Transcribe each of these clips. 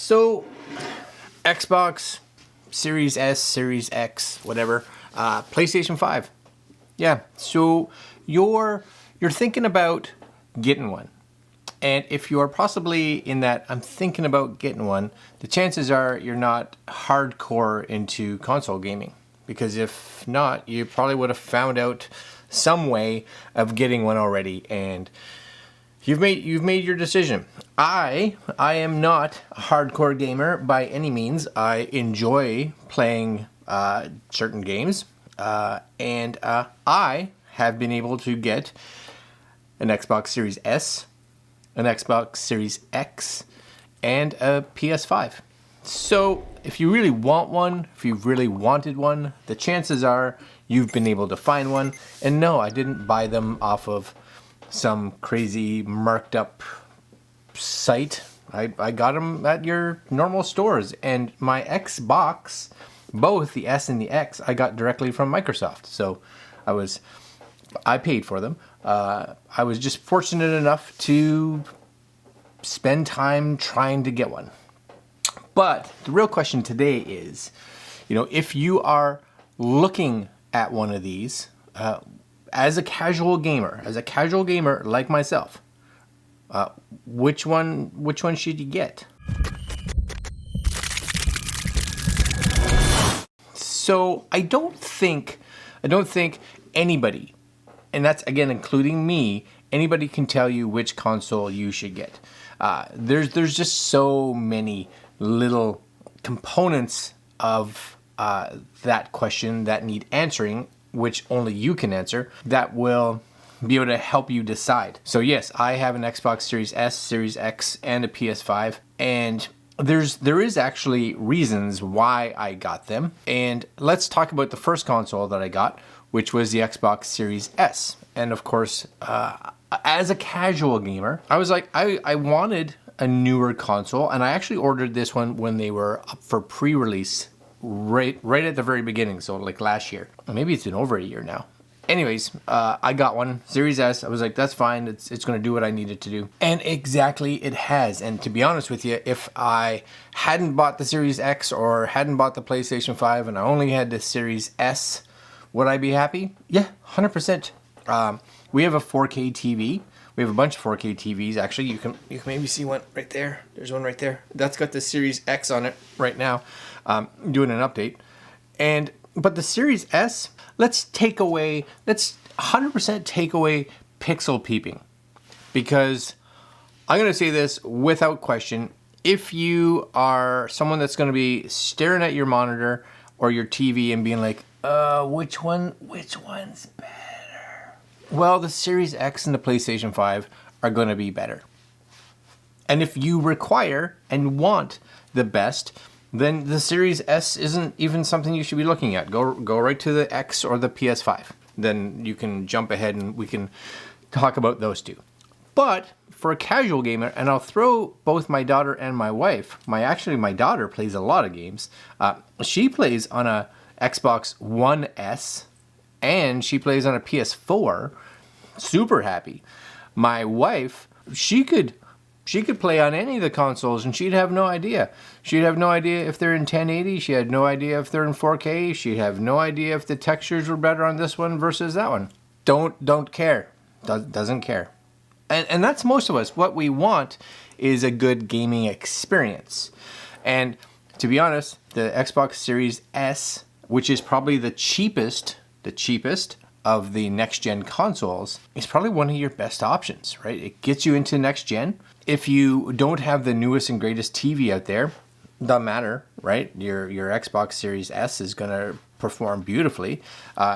So, Xbox Series S, Series X, whatever, PlayStation 5. Yeah, so you're thinking about getting one. And if you are possibly in that I'm thinking about getting one, the chances are you're not hardcore into console gaming. Because if not, you probably would have found out some way of getting one already, and you've made your decision. I am not a hardcore gamer by any means. I enjoy playing certain games, and I have been able to get an Xbox Series S, an Xbox Series X, and a PS5. So if you really want one, if you've really wanted one, the chances are you've been able to find one. And no, I didn't buy them off of some crazy marked up site. I got them at your normal stores. And my Xbox, both the S and the X, I got directly from Microsoft. So I paid for them. I was just fortunate enough to spend time trying to get one. But the real question today is, if you are looking at one of these, as a casual gamer like myself, which one should you get? So I don't think anybody, and that's again including me, anybody can tell you which console you should get. There's just so many little components of that question that need answering, which only you can answer, that will be able to help you decide. So yes, I have an Xbox Series S, Series X, and a PS5, and there is actually reasons why I got them. And let's talk about the first console that I got, which was the Xbox Series S. And of course, as a casual gamer, I was like, I wanted a newer console, and I actually ordered this one when they were up for pre-release right at the very beginning, so like last year. Maybe it's been over a year now. Anyways, I got one, Series S. I was like, that's fine, it's going to do what I need it to do. And exactly it has. And to be honest with you, if I hadn't bought the Series X or hadn't bought the PlayStation 5 and I only had the Series S, would I be happy? Yeah, 100%. We have a 4K TV. We have a bunch of 4K TVs. Actually, you can maybe see one right there. There's one right there. That's got the Series X on it right now. Doing an update. But the Series S, let's 100% take away pixel peeping. Because I'm going to say this without question. If you are someone that's going to be staring at your monitor or your TV and being like, which one's better? Well, the Series X and the PlayStation 5 are going to be better. And if you require and want the best, then the Series S isn't even something you should be looking at. Go right to the X or the PS5. Then you can jump ahead and we can talk about those two. But for a casual gamer, and I'll throw both my daughter and my wife, my daughter plays a lot of games. She plays on a Xbox One S, and she plays on a PS4. Super happy. My wife, she could play on any of the consoles and she'd have no idea. She'd have no idea if they're in 1080. She had no idea if they're in 4K. She'd have no idea if the textures were better on this one versus that one. Don't care. Doesn't care. And that's most of us. What we want is a good gaming experience. And to be honest, the Xbox Series S, which is probably the cheapest of the next-gen consoles, is probably one of your best options, right? It gets you into next-gen. If you don't have the newest and greatest TV out there, doesn't matter, right? Your Xbox Series S is going to perform beautifully.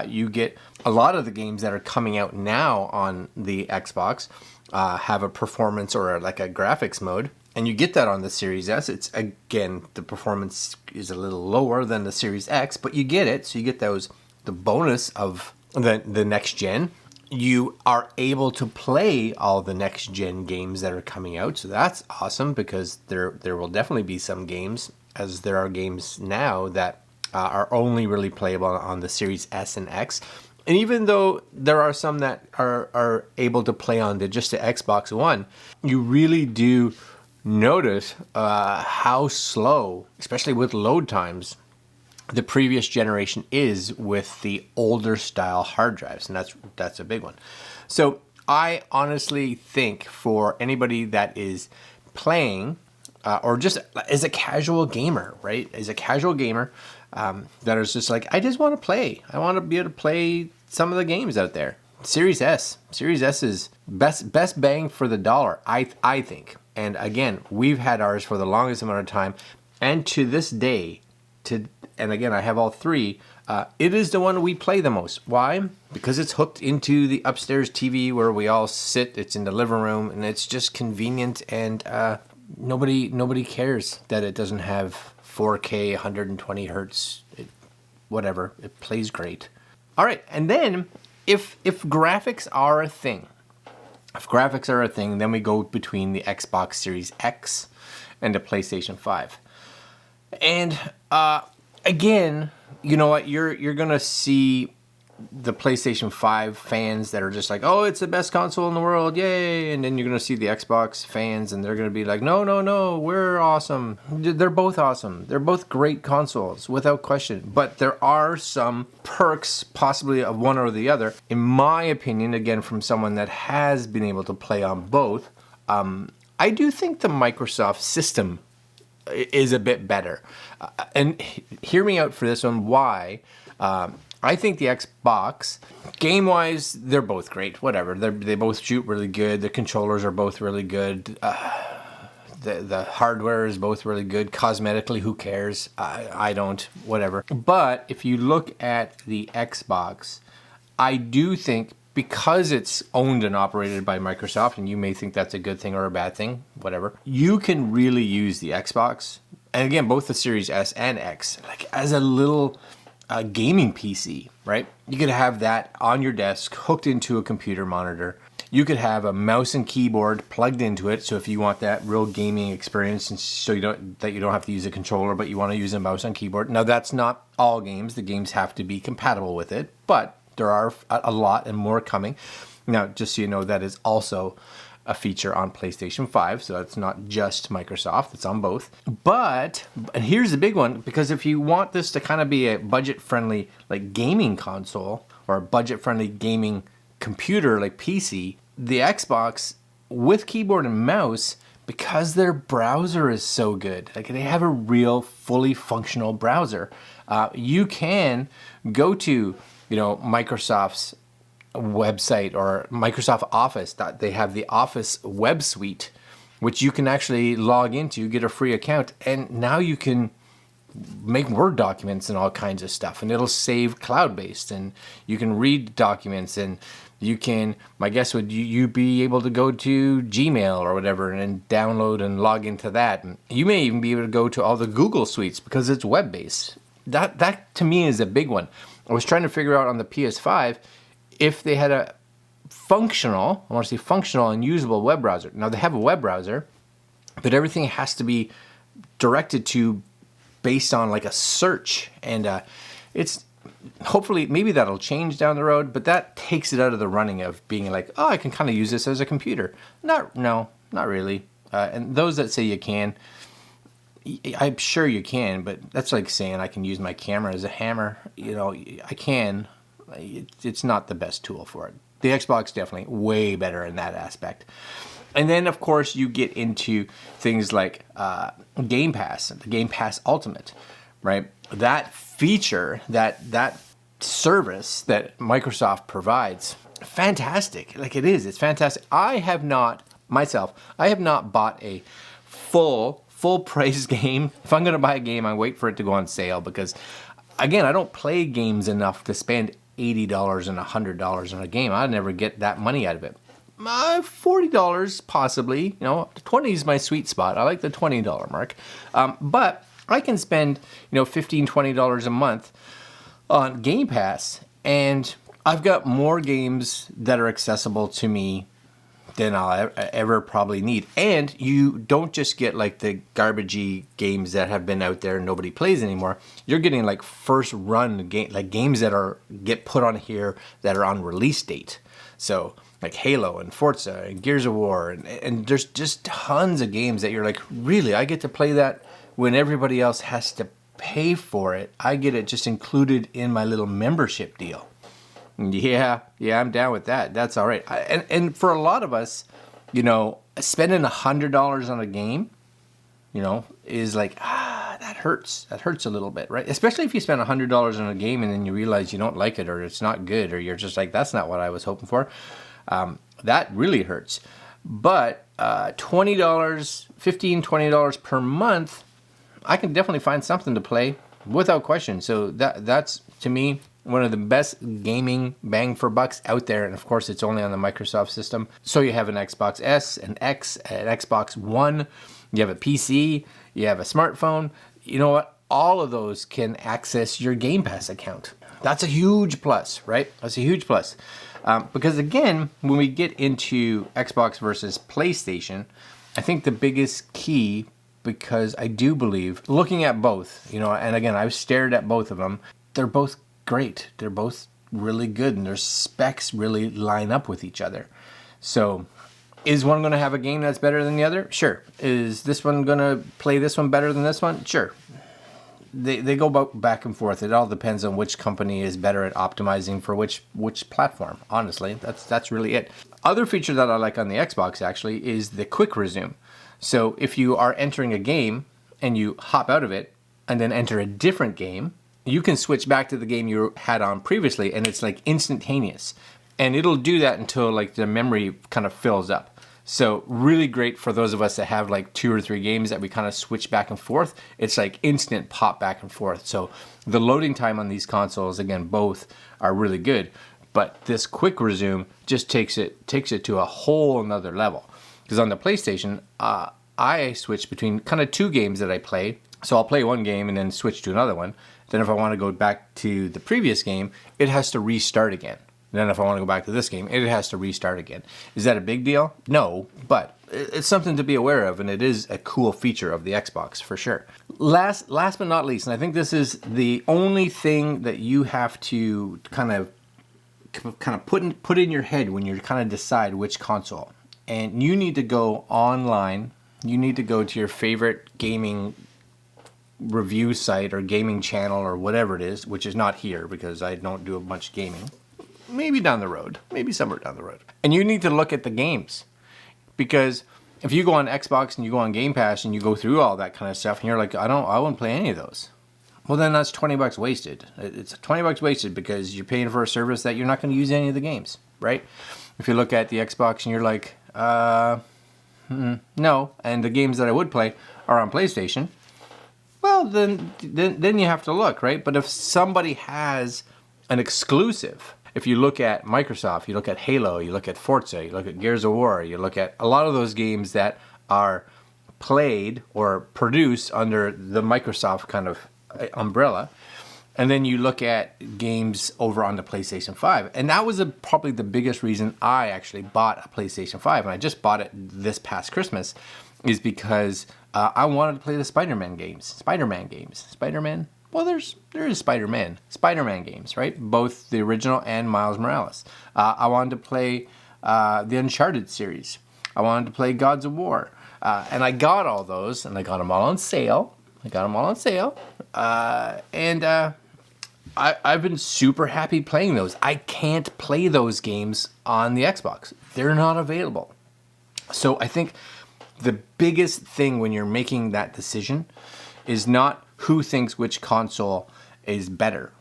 You get a lot of the games that are coming out now on the Xbox have a performance or like a graphics mode, and you get that on the Series S. It's, again, the performance is a little lower than the Series X, but you get it, so you get the bonus of the next gen. You are able to play all the next gen games that are coming out, so that's awesome, because there will definitely be some games, as there are games now, that are only really playable on the Series S and X. And even though there are some that are able to play on just the Xbox One, you really do notice how slow, especially with load times, the previous generation is with the older style hard drives, and that's a big one. So I honestly think for anybody that is playing or just as a casual gamer, right? As a casual gamer that is just like, I just want to play. I want to be able to play some of the games out there. Series S is best bang for the dollar, I think. And again, we've had ours for the longest amount of time, and to this day, and again, I have all three. It is the one we play the most. Why? Because it's hooked into the upstairs TV where we all sit. It's in the living room, and it's just convenient. And nobody cares that it doesn't have 4K, 120 hertz, whatever. It plays great. All right, and then if graphics are a thing, then we go between the Xbox Series X and the PlayStation 5. And again, you know what? You're gonna see the PlayStation 5 fans that are just like, oh, it's the best console in the world, yay! And then you're gonna see the Xbox fans, and they're gonna be like, no, we're awesome. They're both awesome. They're both great consoles, without question. But there are some perks, possibly of one or the other. In my opinion, again, from someone that has been able to play on both, I do think the Microsoft system is a bit better. And hear me out for this one, why. I think the Xbox, game-wise, they're both great, whatever. They both shoot really good. The controllers are both really good. The hardware is both really good. Cosmetically, who cares? I don't, whatever. But if you look at the Xbox, I do think, because it's owned and operated by Microsoft, and you may think that's a good thing or a bad thing, whatever, you can really use the Xbox, and again, both the Series S and X, like as a little gaming PC, right? You could have that on your desk, hooked into a computer monitor. You could have a mouse and keyboard plugged into it, so if you want that real gaming experience, and so you don't have to use a controller, but you want to use a mouse and keyboard. Now, that's not all games. The games have to be compatible with it, but there are a lot and more coming. Now, just so you know, that is also a feature on PlayStation 5, so it's not just Microsoft, it's on both. But, and here's the big one, because if you want this to kind of be a budget-friendly like gaming console, or a budget-friendly gaming computer like PC, the Xbox with keyboard and mouse, because their browser is so good, like they have a real fully functional browser, you can go to Microsoft's website or Microsoft Office. They have the Office web suite, which you can actually log into, get a free account, and now you can make Word documents and all kinds of stuff, and it'll save cloud-based, and you can read documents, and you can, my guess would you be able to go to Gmail or whatever and download and log into that. And you may even be able to go to all the Google suites because it's web-based. That to me is a big one. I was trying to figure out on the PS5 if they had a functional and usable web browser. Now, they have a web browser, but everything has to be directed to based on like a search. And it's hopefully, maybe that'll change down the road, but that takes it out of the running of being like, oh, I can kind of use this as a computer. Not really. And those that say you can, I'm sure you can, but that's like saying I can use my camera as a hammer. I can. It's not the best tool for it. The Xbox definitely way better in that aspect. And then, of course, you get into things like Game Pass, the Game Pass Ultimate, right? That feature, that service that Microsoft provides, fantastic. Like it's fantastic. I have not bought a full price game. If I'm going to buy a game, I wait for it to go on sale because, again, I don't play games enough to spend $80 and $100 on a game. I'd never get that money out of it. $40 possibly. $20 is my sweet spot. I like the $20 mark. But I can spend $15, $20 a month on Game Pass, and I've got more games that are accessible to me than I'll ever probably need. And you don't just get like the garbagey games that have been out there and nobody plays anymore. You're getting like first run games that get put on here that are on release date. So like Halo and Forza and Gears of War, and there's just tons of games that you're like, really, I get to play that when everybody else has to pay for it. I get it just included in my little membership deal. Yeah, I'm down with that. That's all right. And for a lot of us, you know, spending $100 on a game, you know, is like, that hurts. That hurts a little bit, right? Especially if you spend $100 on a game and then you realize you don't like it, or it's not good, or you're just like, that's not what I was hoping for. That really hurts. But $20, $15, $20 per month, I can definitely find something to play without question. So that's, to me, one of the best gaming bang for bucks out there. And of course, it's only on the Microsoft system. So you have an Xbox S, an X, an Xbox One, you have a PC, you have a smartphone. You know what? All of those can access your Game Pass account. That's a huge plus, right? That's a huge plus. Because again, when we get into Xbox versus PlayStation, I think the biggest key, because I do believe, looking at both, you know, and again, I've stared at both of them, they're both great. They're both really good, and their specs really line up with each other. So is one going to have a game that's better than the other? Sure. Is this one going to play this one better than this one? Sure. They go back and forth. It all depends on which company is better at optimizing for which platform. Honestly, that's really it. Other feature that I like on the Xbox actually is the quick resume. So if you are entering a game and you hop out of it and then enter a different game, you can switch back to the game you had on previously, and it's like instantaneous. And it'll do that until like the memory kind of fills up. So really great for those of us that have like 2 or 3 games that we kind of switch back and forth. It's like instant pop back and forth. So the loading time on these consoles, again, both are really good. But this quick resume just takes it to a whole another level. Because on the PlayStation, I switch between kind of 2 games that I play. So I'll play one game and then switch to another one. Then if I want to go back to the previous game, it has to restart again. Then if I want to go back to this game, it has to restart again. Is that a big deal? No, but it's something to be aware of, and it is a cool feature of the Xbox for sure. Last but not least, and I think this is the only thing that you have to kind of put in your head when you kind of decide which console. And you need to go online. You need to go to your favorite gaming review site or gaming channel or whatever it is, which is not here because I don't do much gaming. Maybe down the road, maybe somewhere down the road. And you need to look at the games, because if you go on Xbox and you go on Game Pass and you go through all that kind of stuff and you're like, I wouldn't play any of those. Well, then that's $20 wasted. It's $20 wasted because you're paying for a service that you're not going to use any of the games, right? If you look at the Xbox and you're like, no, and the games that I would play are on PlayStation, well, then you have to look, right? But if somebody has an exclusive, if you look at Microsoft, you look at Halo, you look at Forza, you look at Gears of War, you look at a lot of those games that are played or produced under the Microsoft kind of umbrella. And then you look at games over on the PlayStation 5. And that was probably the biggest reason I actually bought a PlayStation 5. And I just bought it this past Christmas, is because I wanted to play the Spider-Man games. Spider-Man? Well, there is Spider-Man games, right? Both the original and Miles Morales. I wanted to play the Uncharted series. I wanted to play Gods of War. And I got all those, and I got them all on sale. I've been super happy playing those. I can't play those games on the Xbox. They're not available. So I think the biggest thing when you're making that decision is not who thinks which console is better.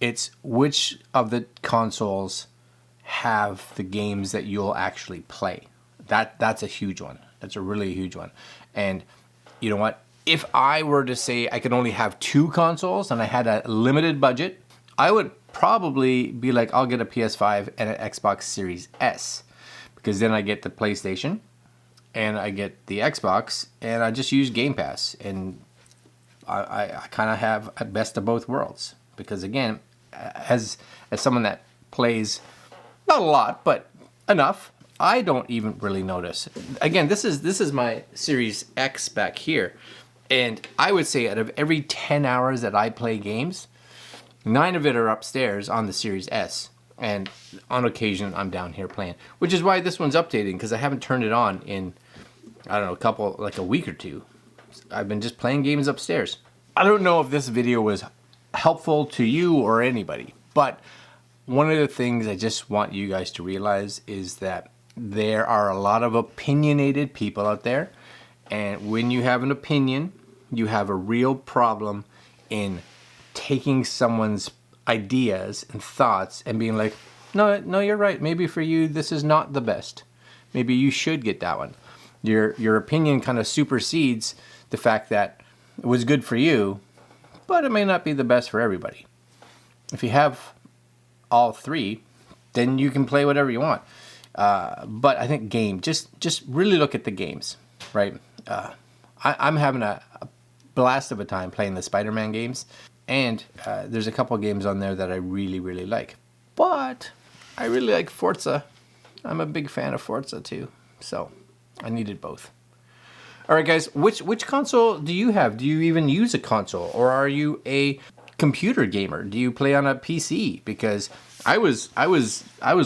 It's which of the consoles have the games that you'll actually play. That's a huge one. That's a really huge one. And you know what? If I were to say I could only have 2 consoles and I had a limited budget, I would probably be like, I'll get a PS5 and an Xbox Series S, because then I get the PlayStation and I get the Xbox and I just use Game Pass, and I kind of have a best of both worlds. Because again, as someone that plays not a lot but enough, I don't even really notice. Again, this is my Series X back here. And I would say out of every 10 hours that I play games, 9 of it are upstairs on the Series S. And on occasion, I'm down here playing, which is why this one's updating, because I haven't turned it on in, I don't know, like a week or two. I've been just playing games upstairs. I don't know if this video was helpful to you or anybody, but one of the things I just want you guys to realize is that there are a lot of opinionated people out there, and when you have an opinion, you have a real problem in taking someone's ideas and thoughts and being like, no, you're right. Maybe for you, this is not the best. Maybe you should get that one. Your opinion kind of supersedes the fact that it was good for you, but it may not be the best for everybody. If you have all three, then you can play whatever you want. But I think just really look at the games, right? I'm having a blast of a time playing the Spider-Man games. And there's a couple games on there that I really, really like. But I really like Forza. I'm a big fan of Forza too. So I needed both. All right, guys, which console do you have? Do you even use a console? Or are you a computer gamer? Do you play on a PC? Because I was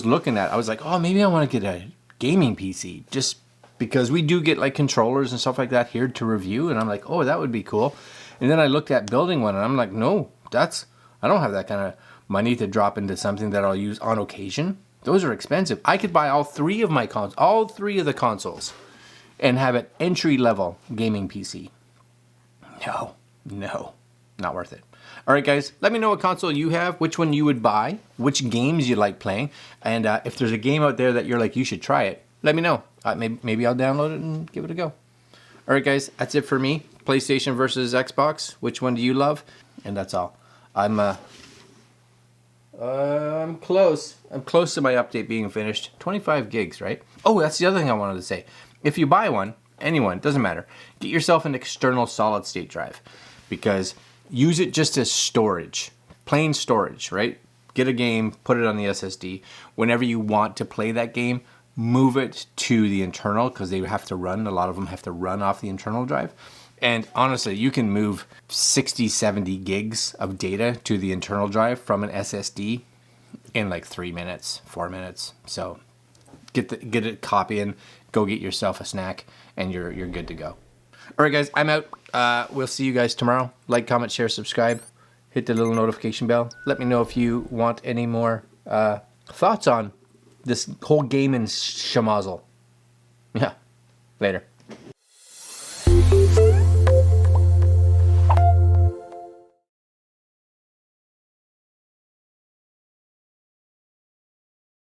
looking at, I was like, oh, maybe I want to get a gaming PC. Just because we do get like controllers and stuff like that here to review. And I'm like, oh, that would be cool. And then I looked at building one, and I'm like, no, I don't have that kind of money to drop into something that I'll use on occasion. Those are expensive. I could buy all three of the consoles, and have an entry-level gaming PC. No, not worth it. All right, guys, let me know what console you have, which one you would buy, which games you like playing, and if there's a game out there that you're like, you should try it, let me know. Maybe I'll download it and give it a go. All right, guys, that's it for me. PlayStation versus Xbox. Which one do you love? And that's all. I'm close. I'm close to my update being finished. 25 gigs, right? Oh, that's the other thing I wanted to say. If you buy one, anyone, doesn't matter, get yourself an external solid state drive, because use it just as storage, plain storage, right? Get a game, put it on the SSD. Whenever you want to play that game, move it to the internal, because they have to run, a lot of them have to run off the internal drive. And honestly, you can move 60, 70 gigs of data to the internal drive from an SSD in like 3 minutes, 4 minutes. So get it, copy in, go get yourself a snack, and you're good to go. All right, guys, I'm out. We'll see you guys tomorrow. Like, comment, share, subscribe. Hit the little notification bell. Let me know if you want any more thoughts on this whole game and schmozzle. Yeah, later.